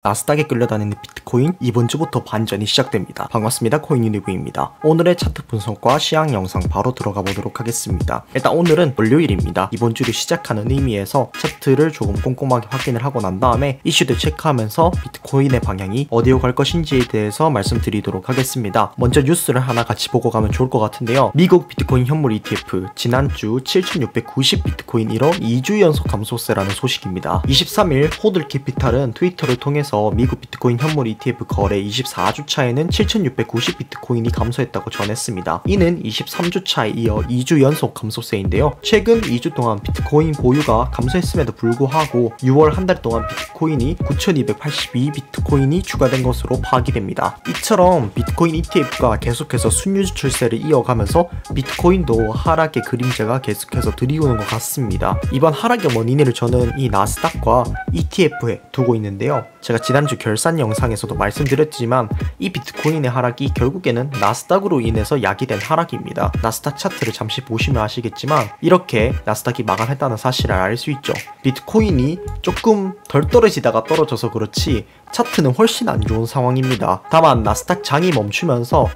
나스닥에 끌려다니는 비트코인 이번 주부터 반전이 시작됩니다. 반갑습니다. 코인유니브입니다. 오늘의 차트 분석과 시황 영상 바로 들어가 보도록 하겠습니다. 일단 오늘은 월요일입니다. 이번 주를 시작하는 의미에서 차트를 조금 꼼꼼하게 확인을 하고 난 다음에 이슈들 체크하면서 비트코인의 방향이 어디로 갈 것인지에 대해서 말씀드리도록 하겠습니다. 먼저 뉴스를 하나 같이 보고 가면 좋을 것 같은데요. 미국 비트코인 현물 ETF 지난주 7690 비트코인 1억 2주 연속 감소세라는 소식입니다. 23일 호들 캐피탈은 트위터를 통해서 미국 비트코인 현물 ETF 거래 24주차에는 7690 비트코인이 감소했다고 전했습니다. 이는 23주차에 이어 2주 연속 감소세인데요. 최근 2주 동안 비트코인 보유가 감소했음에도 불구하고 6월 한 달 동안 비트코인이 9282 비트코인이 추가된 것으로 파악이 됩니다. 이처럼 비트코인 ETF가 계속해서 순유 추세를 이어가면서 비트코인도 하락의 그림자가 계속해서 들이오는 것 같습니다. 이번 하락의 원인을 저는 이 나스닥과 ETF에 두고 있는데요. 제가 지난주 결산 영상에서도 말씀드렸지만 이 비트코인의 하락이 결국에는 나스닥으로 인해서 야기된 하락입니다. 나스닥 차트를 잠시 보시면 아시겠지만 이렇게 나스닥이 마감했다는 사실을 알 수 있죠. 비트코인이 조금 덜 떨어지다가 떨어져서 그렇지 차트는 훨씬 안 좋은 상황입니다. 다만 나스닥 장이 멈추면서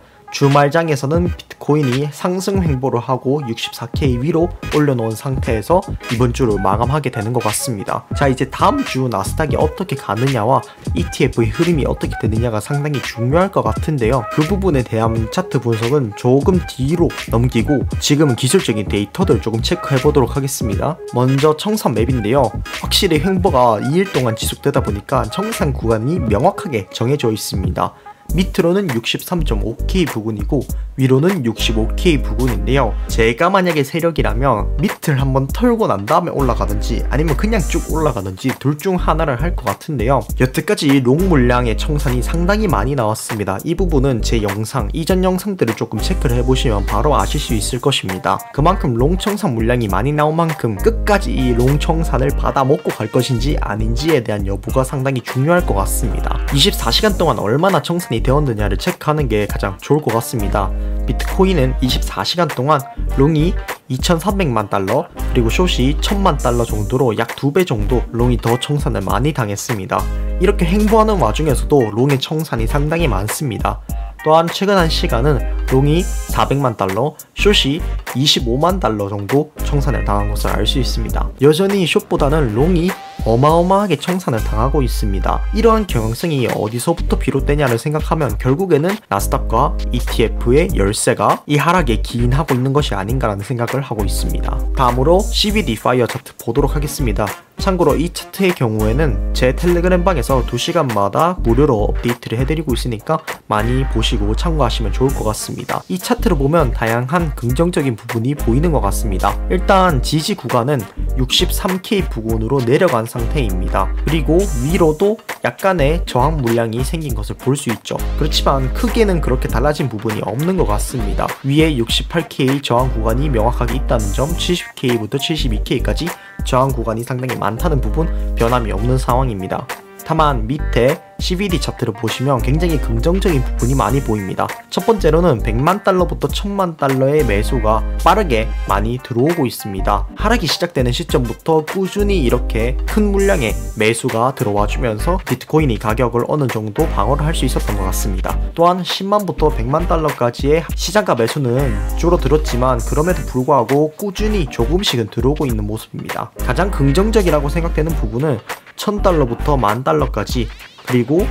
주말장에서는 비트코인이 상승 횡보를 하고 64K 위로 올려놓은 상태에서 이번 주를 마감하게 되는 것 같습니다. 자, 이제 다음 주 나스닥이 어떻게 가느냐와 ETF의 흐름이 어떻게 되느냐가 상당히 중요할 것 같은데요. 그 부분에 대한 차트 분석은 조금 뒤로 넘기고 지금은 기술적인 데이터들 조금 체크해 보도록 하겠습니다. 먼저 청산 맵인데요. 확실히 횡보가 2일 동안 지속되다 보니까 청산 구간이 명확하게 정해져 있습니다. 밑으로는 63.5K 부근이고 위로는 65K 부근인데요. 제가 만약에 세력이라면 밑을 한번 털고 난 다음에 올라가든지 아니면 그냥 쭉 올라가든지 둘 중 하나를 할 것 같은데요. 여태까지 롱 물량의 청산이 상당히 많이 나왔습니다. 이 부분은 제 영상, 이전 영상들을 조금 체크를 해보시면 바로 아실 수 있을 것입니다. 그만큼 롱 청산 물량이 많이 나온 만큼 끝까지 이 롱 청산을 받아 먹고 갈 것인지 아닌지에 대한 여부가 상당히 중요할 것 같습니다. 24시간 동안 얼마나 청산이 되었느냐를 체크하는 게 가장 좋을 것 같습니다. 비트코인은 24시간 동안 롱이 2300만 달러 그리고 숏이 1000만 달러 정도로 약 2배 정도 롱이 더 청산을 많이 당했습니다. 이렇게 횡보하는 와중에서도 롱의 청산이 상당히 많습니다. 또한 최근 한 시간은 롱이 400만 달러, 숏이 25만 달러 정도 청산을 당한 것을 알 수 있습니다. 여전히 숏보다는 롱이 어마어마하게 청산을 당하고 있습니다. 이러한 경향성이 어디서부터 비롯되냐를 생각하면 결국에는 나스닥과 ETF의 열세가 이 하락에 기인하고 있는 것이 아닌가라는 생각을 하고 있습니다. 다음으로 CBD 파이어 차트 보도록 하겠습니다. 참고로 이 차트의 경우에는 제 텔레그램 방에서 2시간마다 무료로 업데이트를 해드리고 있으니까 많이 보시고 참고하시면 좋을 것 같습니다. 이 차트를 보면 다양한 긍정적인 부분이 보이는 것 같습니다. 일단 지지 구간은 63K 부근으로 내려간 상태입니다. 그리고 위로도 약간의 저항 물량이 생긴 것을 볼 수 있죠. 그렇지만 크게는 그렇게 달라진 부분이 없는 것 같습니다. 위에 68K 저항 구간이 명확하게 있다는 점, 70K부터 72K까지 저항 구간이 상당히 많다는 부분 변함이 없는 상황입니다. 다만 밑에 CBD 차트를 보시면 굉장히 긍정적인 부분이 많이 보입니다. 첫 번째로는 100만 달러부터 1000만 달러의 매수가 빠르게 많이 들어오고 있습니다. 하락이 시작되는 시점부터 꾸준히 이렇게 큰 물량의 매수가 들어와 주면서 비트코인이 가격을 어느 정도 방어를 할 수 있었던 것 같습니다. 또한 10만부터 100만 달러까지의 시장가 매수는 줄어들었지만 그럼에도 불구하고 꾸준히 조금씩은 들어오고 있는 모습입니다. 가장 긍정적이라고 생각되는 부분은 1000달러부터 10,000달러까지 그리고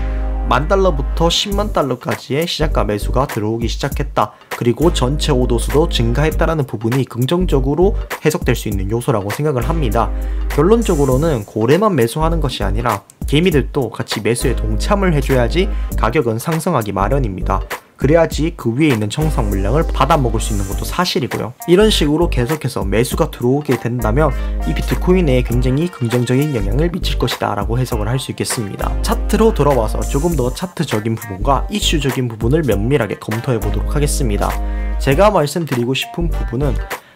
10,000달러부터 10만 달러까지의 시장가 매수가 들어오기 시작했다. 그리고 전체 오도수도 증가했다라는 부분이 긍정적으로 해석될 수 있는 요소라고 생각을 합니다. 결론적으로는 고래만 매수하는 것이 아니라 개미들도 같이 매수에 동참을 해줘야지 가격은 상승하기 마련입니다. 그래야지 그 위에 있는 청산 물량을 받아먹을 수 있는 것도 사실이고요. 이런 식으로 계속해서 매수가 들어오게 된다면 이 비트코인에 굉장히 긍정적인 영향을 미칠 것이다 라고 해석을 할 수 있겠습니다. 차트로 돌아와서 조금 더 차트적인 부분과 이슈적인 부분을 면밀하게 검토해 보도록 하겠습니다. 제가 말씀드리고 싶은 부분은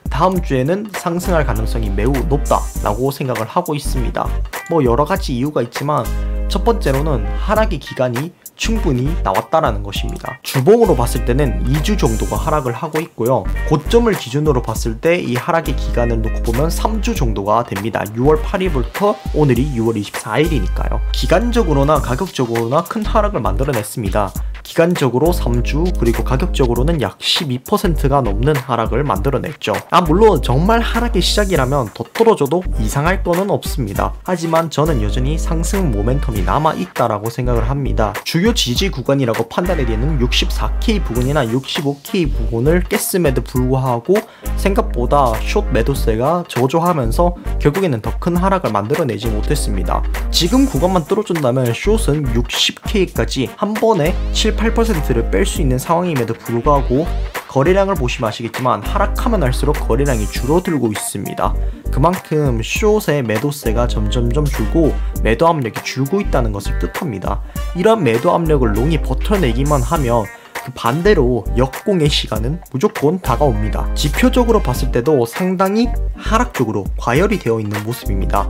다음 주에는 상승할 가능성이 매우 높다 라고 생각을 하고 있습니다. 뭐 여러가지 이유가 있지만 첫 번째로는 하락의 기간이 충분히 나왔다라는 것입니다. 주봉으로 봤을 때는 2주 정도가 하락을 하고 있고요. 고점을 기준으로 봤을 때 이 하락의 기간을 놓고 보면 3주 정도가 됩니다. 6월 8일부터 오늘이 6월 24일이니까요. 기간적으로나 가격적으로나 큰 하락을 만들어냈습니다. 기간적으로 3주 그리고 가격적으로는 약 12%가 넘는 하락을 만들어냈죠. 물론 정말 하락의 시작이라면 더 떨어져도 이상할 거는 없습니다. 하지만 저는 여전히 상승 모멘텀이 남아있다라고 생각을 합니다. 주요 지지 구간이라고 판단되는 64K 부근이나 65K 부근을 깼음에도 불구하고 생각보다 숏 매도세가 저조하면서 결국에는 더 큰 하락을 만들어내지 못했습니다. 지금 구간만 뚫어준다면 숏은 60K까지 한 번에 8%를 뺄 수 있는 상황임에도 불구하고 거래량을 보시면 아시겠지만 하락하면 할수록 거래량이 줄어들고 있습니다. 그만큼 숏의 매도세가 점점점 줄고 매도 압력이 줄고 있다는 것을 뜻합니다. 이런 매도 압력을 롱이 버텨내기만 하면 그 반대로 역공의 시간은 무조건 다가옵니다. 지표적으로 봤을 때도 상당히 하락적으로 과열이 되어 있는 모습입니다.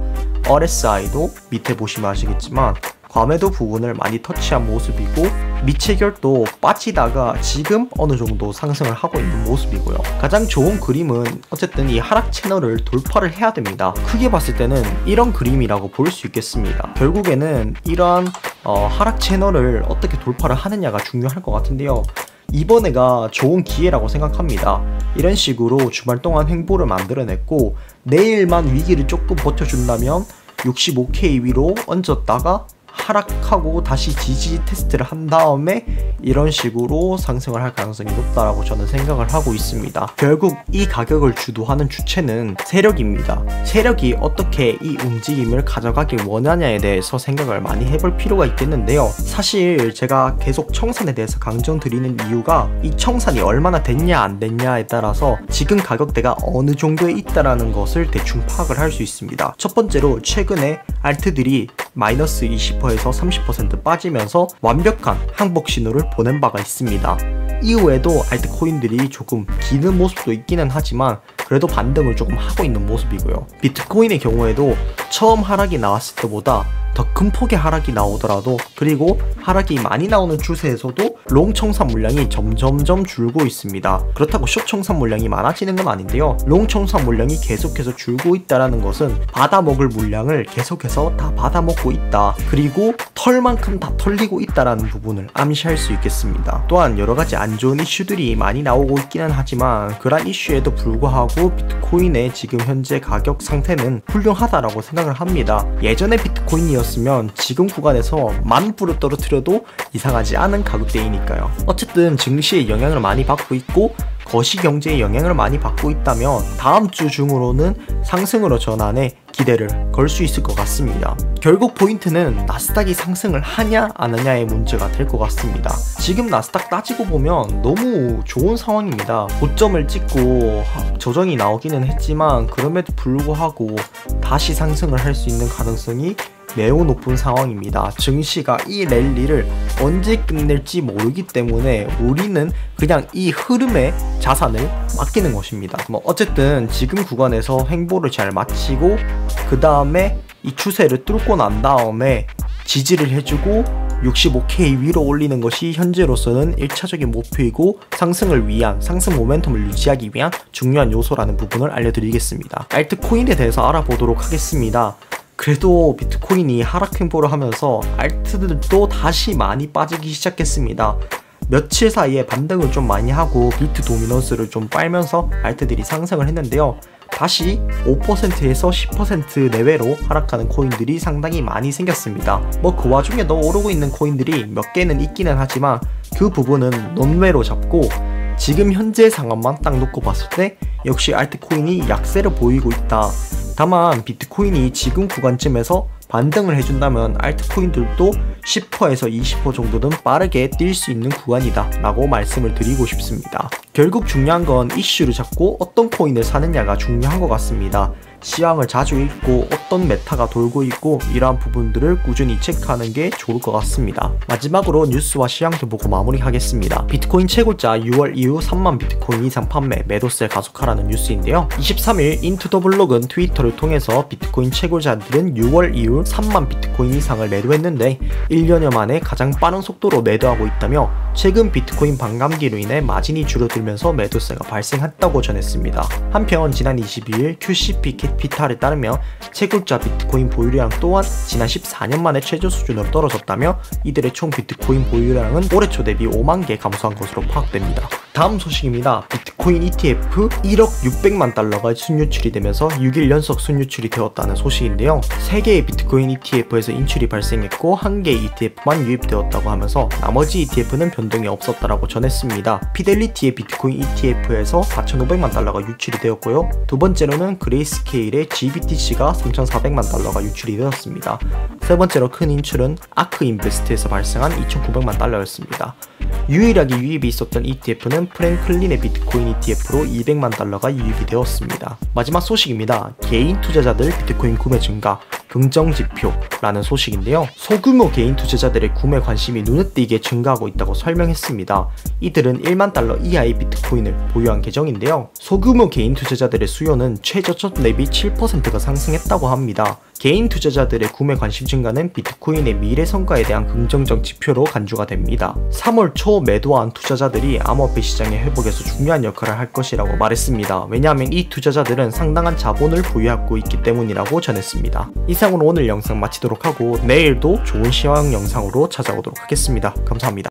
RSI도 밑에 보시면 아시겠지만 과매도 부분을 많이 터치한 모습이고 미체결도 빠지다가 지금 어느 정도 상승을 하고 있는 모습이고요. 가장 좋은 그림은 어쨌든 이 하락 채널을 돌파를 해야 됩니다. 크게 봤을 때는 이런 그림이라고 볼 수 있겠습니다. 결국에는 이러한 하락 채널을 어떻게 돌파를 하느냐가 중요할 것 같은데요. 이번에가 좋은 기회라고 생각합니다. 이런 식으로 주말 동안 횡보를 만들어냈고 내일만 위기를 조금 버텨준다면 65K 위로 얹었다가 하락하고 다시 지지 테스트를 한 다음에 이런 식으로 상승을 할 가능성이 높다라고 저는 생각을 하고 있습니다. 결국 이 가격을 주도하는 주체는 세력입니다. 세력이 어떻게 이 움직임을 가져가길 원하냐에 대해서 생각을 많이 해볼 필요가 있겠는데요. 사실 제가 계속 청산에 대해서 강조드리는 이유가 이 청산이 얼마나 됐냐 안 됐냐에 따라서 지금 가격대가 어느 정도에 있다라는 것을 대충 파악을 할 수 있습니다. 첫 번째로 최근에 알트들이 마이너스 20%에서 30% 빠지면서 완벽한 항복 신호를 보낸 바가 있습니다. 이후에도 알트코인들이 조금 기는 모습도 있기는 하지만 그래도 반등을 조금 하고 있는 모습이고요. 비트코인의 경우에도 처음 하락이 나왔을 때보다 더 큰 폭의 하락이 나오더라도 그리고 하락이 많이 나오는 추세에서도 롱 청산 물량이 점점점 줄고 있습니다. 그렇다고 숏 청산 물량이 많아지는 건 아닌데요. 롱 청산 물량이 계속해서 줄고 있다는 것은 받아먹을 물량을 계속해서 다 받아먹고 있다. 그리고 털만큼 다 털리고 있다는 부분을 암시할 수 있겠습니다. 또한 여러가지 안 좋은 이슈들이 많이 나오고 있기는 하지만 그런 이슈에도 불구하고 비트코인의 지금 현재 가격 상태는 훌륭하다라고 생각을 합니다. 예전에 비트코인이었으면 지금 구간에서 10,000불을 떨어뜨려도 이상하지 않은 가격대이니까요. 어쨌든 증시에 영향을 많이 받고 있고 거시경제에 영향을 많이 받고 있다면 다음 주 중으로는 상승으로 전환해 기대를 걸 수 있을 것 같습니다. 결국 포인트는 나스닥이 상승을 하냐 안 하냐의 문제가 될 것 같습니다. 지금 나스닥 따지고 보면 너무 좋은 상황입니다. 고점을 찍고 조정이 나오기는 했지만 그럼에도 불구하고 다시 상승을 할 수 있는 가능성이 매우 높은 상황입니다. 증시가 이 랠리를 언제 끝낼지 모르기 때문에 우리는 그냥 이 흐름에 자산을 맡기는 것입니다. 어쨌든 지금 구간에서 횡보를 잘 마치고 그 다음에 이 추세를 뚫고 난 다음에 지지를 해주고 65K 위로 올리는 것이 현재로서는 1차적인 목표이고 상승을 위한 상승 모멘텀을 유지하기 위한 중요한 요소라는 부분을 알려드리겠습니다. 알트코인에 대해서 알아보도록 하겠습니다. 그래도 비트코인이 하락 횡보를 하면서 알트들도 다시 많이 빠지기 시작했습니다. 며칠 사이에 반등을 좀 많이 하고 비트 도미넌스를 좀 빨면서 알트들이 상승을 했는데요. 다시 5%에서 10% 내외로 하락하는 코인들이 상당히 많이 생겼습니다. 그 와중에 더 오르고 있는 코인들이 몇 개는 있기는 하지만 그 부분은 논외로 잡고 지금 현재 상황만 딱 놓고 봤을 때 역시 알트코인이 약세를 보이고 있다. 다만 비트코인이 지금 구간쯤에서 반등을 해준다면 알트코인들도 10%에서 20% 정도는 빠르게 뛸 수 있는 구간이다 라고 말씀을 드리고 싶습니다. 결국 중요한 건 이슈를 잡고 어떤 코인을 사느냐가 중요한 것 같습니다. 시황을 자주 읽고 어떤 메타가 돌고 있고 이러한 부분들을 꾸준히 체크하는 게 좋을 것 같습니다. 마지막으로 뉴스와 시황도 보고 마무리하겠습니다. 비트코인 채굴자 6월 이후 3만 비트코인 이상 판매, 매도세 가속하라는 뉴스인데요. 23일 인투더블록은 트위터를 통해서 비트코인 채굴자들은 6월 이후 3만 비트코인 이상을 매도했는데 1년여 만에 가장 빠른 속도로 매도하고 있다며 최근 비트코인 반감기로 인해 마진이 줄어들면서 매도세가 발생했다고 전했습니다. 한편 지난 22일 QCP 캐피탈에 따르면 채굴자 비트코인 보유량 또한 지난 14년 만에 최저 수준으로 떨어졌다며 이들의 총 비트코인 보유량은 올해 초 대비 5만 개 감소한 것으로 파악됩니다. 다음 소식입니다. 비트코인 ETF 1억 600만 달러가 순유출이 되면서 6일 연속 순유출이 되었다는 소식인데요. 3개의 비트코인 ETF에서 인출이 발생했고 1개의 ETF만 유입되었다고 하면서 나머지 ETF는 변동이 없었다라고 전했습니다. 피델리티의 비트코인 ETF에서 4,500만 달러가 유출이 되었고요. 두 번째로는 그레이스케일의 GBTC가 3,400만 달러가 유출이 되었습니다. 세 번째로 큰 인출은 아크인베스트에서 발생한 2,900만 달러였습니다. 유일하게 유입이 있었던 ETF는 프랭클린의 비트코인 ETF로 200만 달러가 유입이 되었습니다. 마지막 소식입니다. 개인 투자자들 비트코인 구매 증가, 긍정지표라는 소식인데요. 소규모 개인 투자자들의 구매 관심이 눈에 띄게 증가하고 있다고 설명했습니다. 이들은 1만 달러 이하의 비트코인을 보유한 계정인데요. 소규모 개인 투자자들의 수요는 최저점 대비 7%가 상승했다고 합니다. 개인 투자자들의 구매 관심 증가는 비트코인의 미래 성과에 대한 긍정적 지표로 간주가 됩니다. 3월 초 매도한 투자자들이 암호화폐 시장의 회복에서 중요한 역할을 할 것이라고 말했습니다. 왜냐하면 이 투자자들은 상당한 자본을 보유하고 있기 때문이라고 전했습니다. 이상으로 오늘 영상 마치도록 하고 내일도 좋은 시황 영상으로 찾아오도록 하겠습니다. 감사합니다.